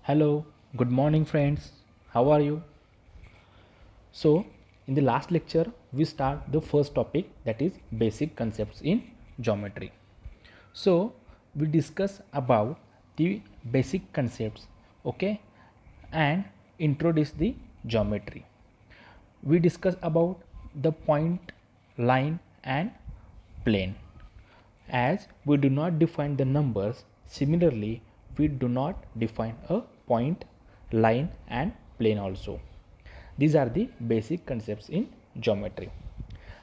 Hello, good morning, friends. How are you? So, in the last lecture, we start the first topic, that is basic concepts in geometry. So, we discuss about the basic concepts, okay, and introduce the geometry. We discuss about the point, line, and plane. As we do not define the numbers, similarly, we do not define a point, line, and plane also. These are the basic concepts in geometry.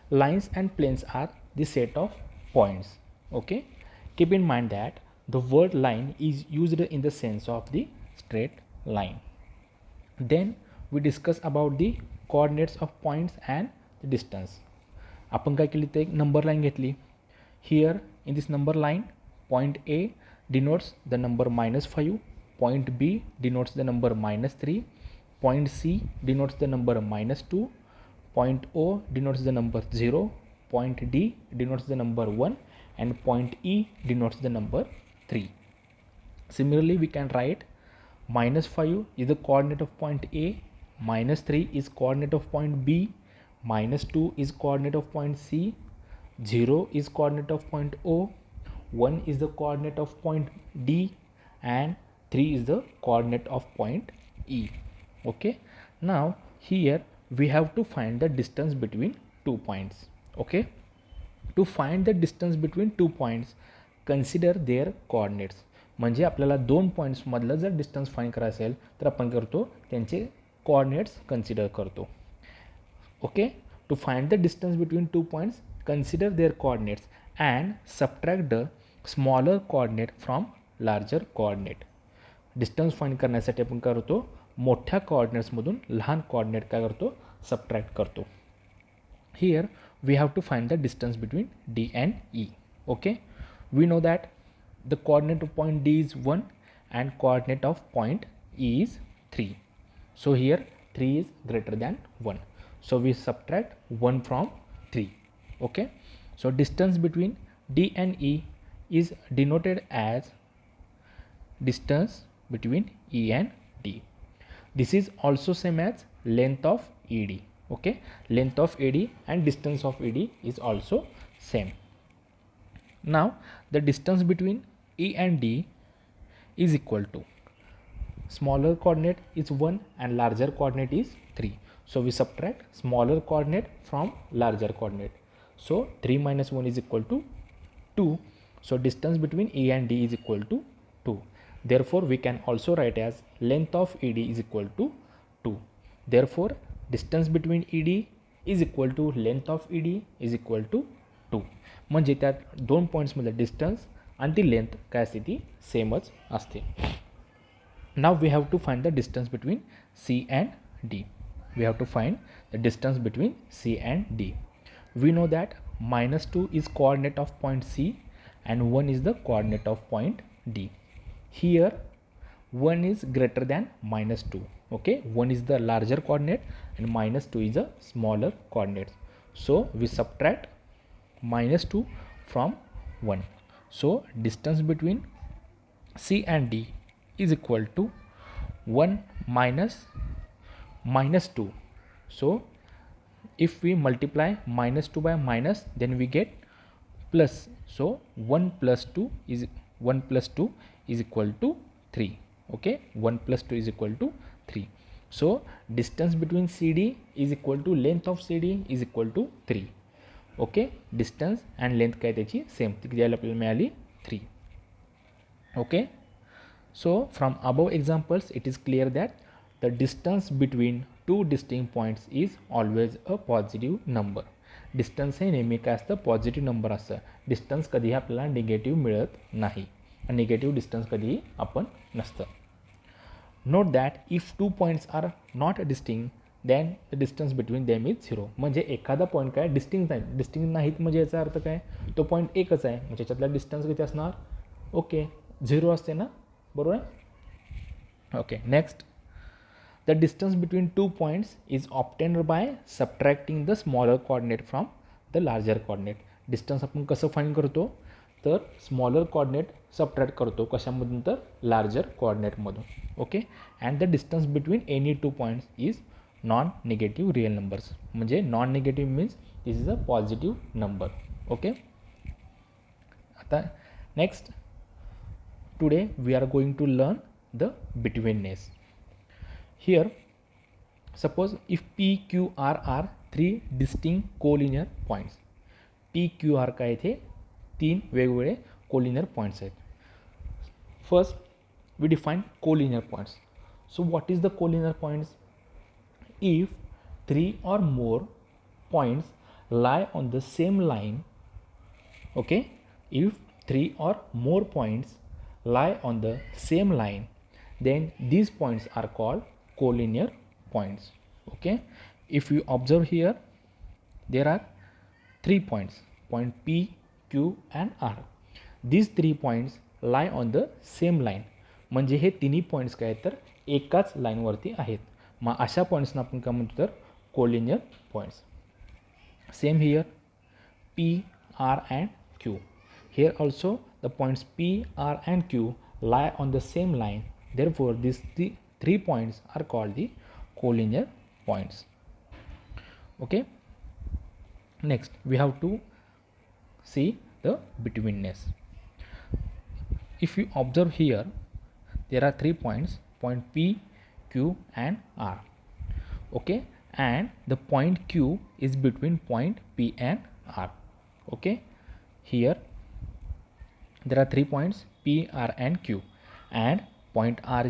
Lines and planes are the set of points. Okay. Keep in mind that the word line is used in the sense of the straight line. Then we discuss about the coordinates of points and the distance. आपण काय केली तर एक number line घेतली. Here in this number line, point A denotes the number -5, point B denotes the number -3, point C denotes the number -2, point O denotes the number 0, point D denotes the number 1, and point E denotes the number 3. Similarly, we can write -5 is the coordinate of point A, -3 is coordinate of point B, -2 is coordinate of point C, 0 is coordinate of point O, 1 is the coordinate of point D, and 3 is the coordinate of point E. Okay, now here we have to find the distance between 2 points. Okay, to find the distance between 2 points, consider their coordinates. म्हणजे आपल्याला दोन पॉईंट्समधलं जर distance find करायचं असेल तर आपण करतो त्यांचे कोऑर्डिनेट्स कन्सिडर करतो. Okay, to find the distance between 2 points, consider their coordinates and subtract the smaller coordinate from larger coordinate. Distance find करण्यासाठी आपण करतो मोठ्या कोऑर्डिनेट्समधून लहान कोऑर्डिनेट काय करतो, सबट्रॅक्ट करतो. Here we have to find the distance between D and E. Okay, we know that the coordinate of point D is 1 and coordinate of point E is 3. So here 3 is greater than 1. So we subtract 1 from 3. Okay, so distance between D and E is denoted as distance between E and D. This is also same as length of ED. Okay, length of AD and distance of ED is also same. Now the distance between E and D is equal to, smaller coordinate is 1 and larger coordinate is 3. So we subtract smaller coordinate from larger coordinate. So 3 minus 1 is equal to 2. So distance between E and D is equal to 2. Therefore we can also write as length of ED is equal to 2. Therefore distance between ED is equal to length of ED is equal to 2. म्हणजे त्यात दोन पॉईंट्समध्ये distance आणि ती length काय असते ती सेमच असते. Now we have to find the distance between C and D. We have to find the distance between C and D. We know that -2 is coordinate of point C and 1 is the coordinate of point D. Here 1 is greater than -2. Okay, 1 is the larger coordinate and -2 is a smaller coordinate. So we subtract -2 from 1. So distance between C and D is equal to 1 minus -2. So if we multiply -2 by minus, then we get plus. So 1 plus 2 is equal to 3. Okay, 1 plus 2 is equal to 3. So distance between CD is equal to length of CD is equal to 3. Okay, distance and length काय त्याची same, ती द्यायला आपल्याला मिळाली 3. Okay, so from above examples it is clear that the distance between two distinct points is always a positive number. Distance हे नेहमी काय असतं, पॉझिटिव्ह नंबर असतं. डिस्टन्स कधीही आपल्याला निगेटिव्ह मिळत नाही. निगेटिव्ह डिस्टन्स कधीही आपण नसतं. Note that if two points are not distinct then the distance between them is 0. म्हणजे एखादा पॉईंट काय डिस्टिंक्ट आहे, डिस्टिंक्ट नाहीत म्हणजे याचा अर्थ काय, तो पॉईंट एकच आहे म्हणजे त्याच्यातला डिस्टन्स किती असणार, ओके 0 असते ना, बरोबर आहे. Okay, next, the distance between 2 points is obtained by subtracting the smaller coordinate from the larger coordinate. Distance आपण कसं फाइंड करतो, तर स्मॉलर कोऑर्डिनेट सबट्रॅक्ट करतो कशामधून तर लार्जर कोऑर्डिनेटमधून. Okay. And the distance between any two points is non negative real numbers. म्हणजे non negative means this is a positive number. Okay. आता next today we are going to learn the betweenness. Here suppose if P, Q, R are three distinct collinear points. P, Q, R काय इथे तीन वेगवेगळे collinear points आहेत. First we define collinear points. So what is the collinear points? If three or more points lie on the same line, okay, if three or more points lie on the same line, then these points are called collinear points. Okay. If you observe here, there are 3 points, point P, Q and R. These 3 points lie on the same line. म्हणजे हे तिन्ही points काय तर एकाच लाईनवरती आहेत. मग अशा पॉईंट्सना आपण काय म्हणतो तर collinear points. Same here P, R and Q. Here also the points P, R and Q lie on the same line. Therefore these three points are called the collinear points. Okay. Next we have to see the betweenness. If you observe here, there are 3 points, point P, Q and R. Okay. And the point Q is between point P and R. Okay. Here there are 3 points P, R and Q, and point R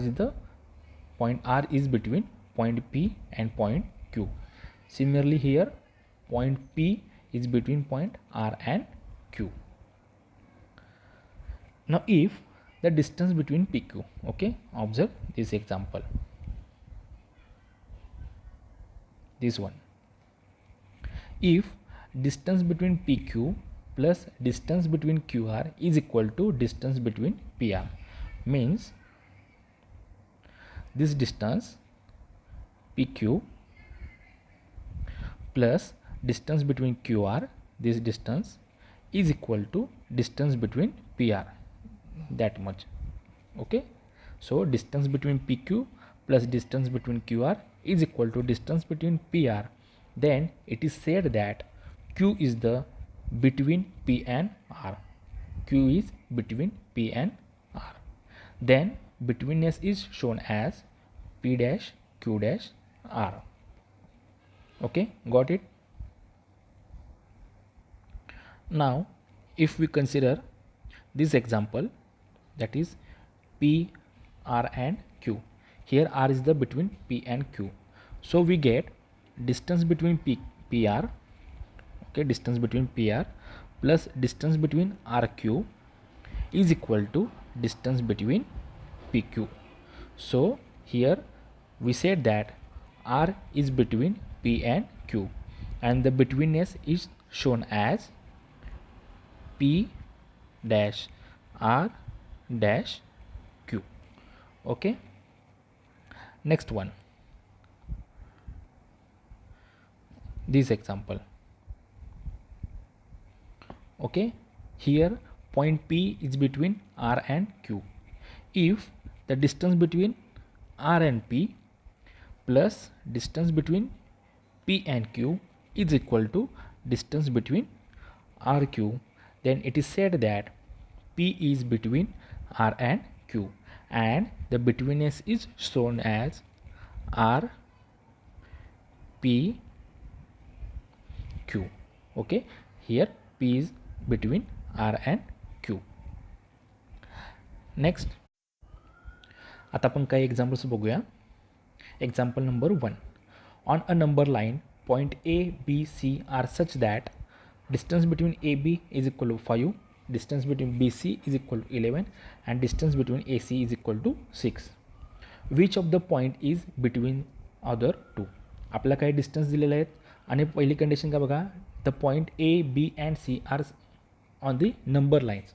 is between point P and point Q. Similarly here point P is between point R and Q. Now if the distance between PQ, okay, observe this example, this one. If distance between PQ plus distance between QR is equal to distance between PR, means this distance PQ plus distance between QR, this distance is equal to distance between PR, that much. Okay. So distance between PQ plus distance between QR is equal to distance between PR. Then it is said that Q is the between P and R. Q is between P and R. Then betweenness is shown as P dash Q dash R. Okay, got it? Now if we consider this example, that is P, R and Q. Here R is the between P and Q. So we get distance between PR, okay, distance between PR plus distance between RQ is equal to distance between PQ. So here we said that R is between P and Q, and the betweenness is shown as P dash R dash Q. Okay. Next one, this example. Okay. Here point P is between R and Q. If the distance between R and P plus distance between P and Q is equal to distance between RQ, then it is said that P is between R and Q, and the betweenness is shown as R P Q. Okay, here P is between R and Q. Next आता आपण काही examples बघूया. Example number 1. On a number line point A, B, C are such that distance between AB is equal to 5, distance between BC is equal to 11 and distance between AC is equal to 6. Which of the point is between other two? आपला काही distance दिलेले आहेत आणि पहिली condition का बघा, the point A, B and C are on the number lines.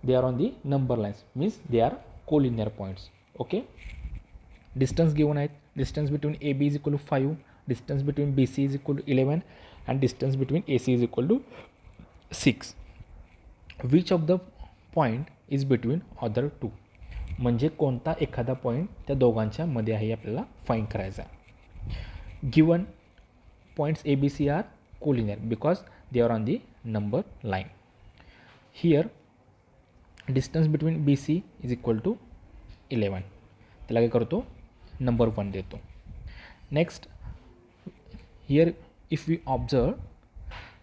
They are on the number lines, means they are collinear points. Okay. Distance given आहे, distance between AB is equal to 5, distance between BC is equal to 11 and distance between AC is equal to 6. Which of the point is between other two, म्हणजे कोणता एखादा point त्या दोघांच्या मध्ये आहे आपल्याला find करायचा. Given points A, B, C are collinear because they are on the number line. Here distance between BC is equal to 11. त्याला काय करतो, नंबर 1 देतो. Next here if we observe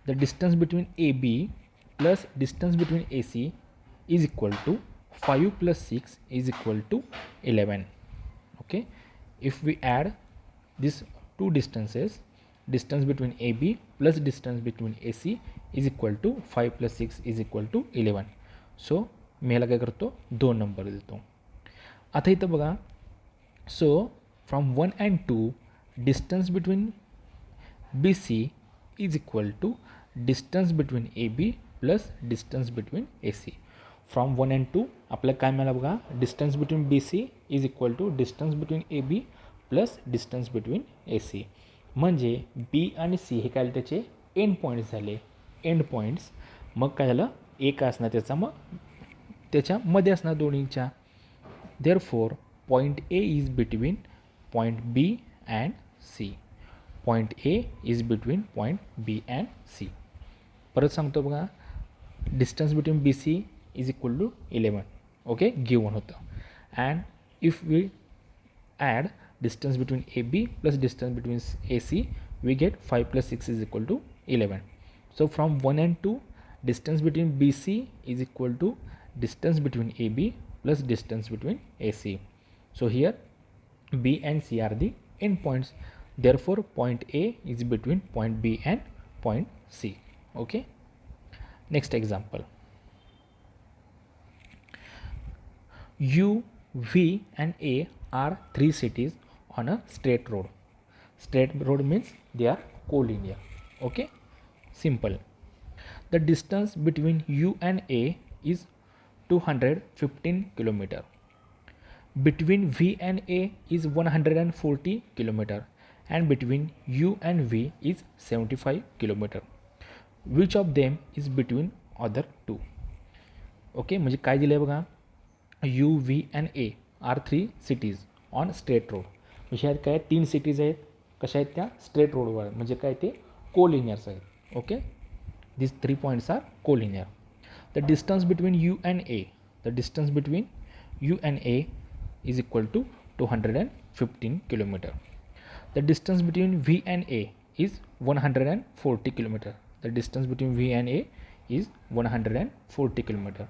the distance between AB plus distance between AC is equal to 5 plus 6 is equal to 11. Okay, if we add these two distances, distance between AB plus distance between AC is equal to 5 plus 6 is equal to 11. So मी ह्याला काय करतो, 2 number देतो. आता इथं बघा, so from 1 and 2 distance between BC is equal to distance between AB plus distance between AC. From 1 and 2 आपल्याला काय मिळालं बघा, distance between BC is equal to distance between AB plus distance between AC. म्हणजे B आणि C हे काय त्याचे end points झाले, एंड पॉईंट्स. मग काय झालं, ए काय असणार त्याचा, मग त्याच्यामध्ये असणार दोन्हीच्या. Therefore point A is between point B and C. Point A is between point B and C. परत सांगतो बघा, distance between BC is equal to 11. Okay, given होतं. And if we add distance between AB plus distance between AC, we get 5 plus 6 is equal to 11. So from 1 and 2, distance between BC is equal to distance between AB plus distance between AC. So here B and C are the end points. Therefore point A is between point B and point C. Okay, next example. U, V and A are 3 cities on a straight road. Straight road means they are collinear. Okay, simple. The distance between U and A is 215 kilometer. Between V and A is 140 kilometer, and between U and V is 75 kilometer. Which of them is between other two? Okay, म्हणजे काय दिलं आहे बघा, U, V and A are 3 cities on straight road. म्हणजे ह्यात काय 3 cities आहेत, कशा आहेत त्या, स्ट्रेट रोडवर, म्हणजे काय ते कोलिनियर्स आहेत. Okay, this 3 points are collinear. The distance between U and A, the distance between U and A is equal to 215 kilometre. The distance between V and A is 140 kilometre. The distance between V and A is 140 kilometre.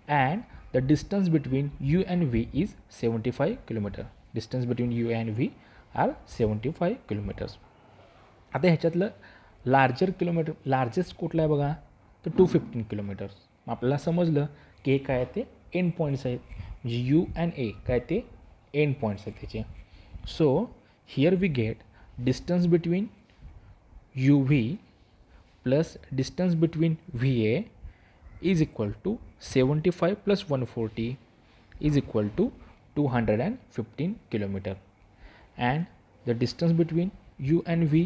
And the distance between U and V is 75 kilometre. Distance between U and V are 75 kilometres. आता ह्याच्यातलं largest कुठलं आहे बघा, तर 215 kilometres. आपल्याला समजलं की हे काय ते एंड पॉईंट्स आहेत, म्हणजे यू अँड ए काय ते एंड पॉईंट्स आहेत त्याचे. So here we get distance between U V plus distance between V A is equal to 75 plus 140 is equal to 215 kilometer. And the distance between U and V,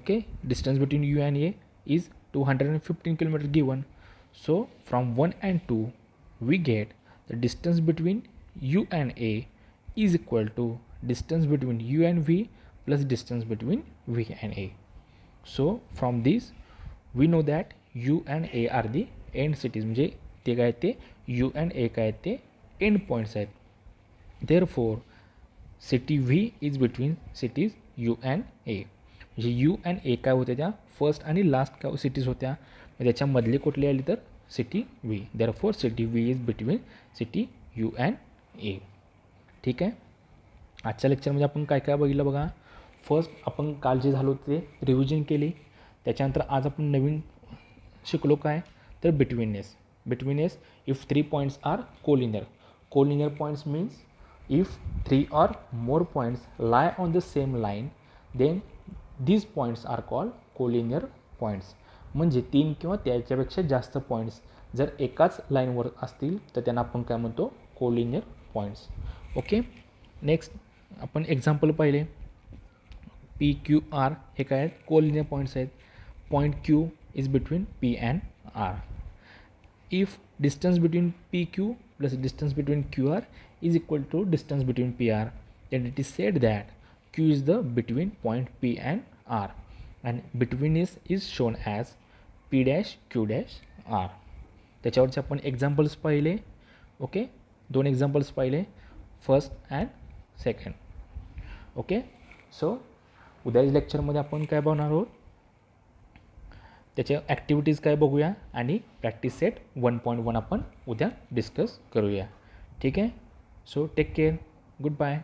okay, distance between U and A is 215 kilometer given. So from 1 and 2 we get the distance between U and A is equal to distance between U and V plus distance between V and A. So from this we know that U and A are the end cities, म्हणजे ते काय ते U and A काय ते and points आहेत. Therefore city V is between cities you and ए, म्हणजे you and ए काय होत्या त्या फर्स्ट आणि लास्ट काय सिटीज होत्या, त्याच्यामधली कुठली आली तर city V. Therefore city V is between city you and ए. ठीक आहे, आजच्या लेक्चरमध्ये आपण काय काय बघितलं बघा. फर्स्ट आपण काल जे झालो ते रिव्हिजन केली. त्याच्यानंतर आज आपण नवीन शिकलो काय, तर betweenness. Betweenness, if 3 points are collinear. Collinear points means if 3 or more points lie on the same line, then these points are called collinear points. म्हणजे 3 किंवा त्याच्यापेक्षा जास्त पॉईंट्स जर एकाच लाईनवर असतील तर त्यांना आपण काय म्हणतो, कोलिनियर पॉईंट्स. ओके, नेक्स्ट आपण एक्झाम्पल पाहिले. पी क्यू आर हे काय आहेत, कोलिनियर पॉईंट्स आहेत. Point Q is between P and R. if distance between PQ plus distance between QR is equal to distance between PR, then it is said that Q is the between point P and R, and between is shown as P dash Q dash R. त्याच्यावरचे आपण examples पाहिले. Okay, 2 examples पाहिले, first and second. Okay, सो उद्याच्या लेक्चरमध्ये आपण काय बघणार आहोत, त्याच्या ॲक्टिव्हिटीज काय बघूया आणि प्रॅक्टिस सेट 1.1 आपण उद्या डिस्कस करूया. ठीक आहे. So take care. Good bye.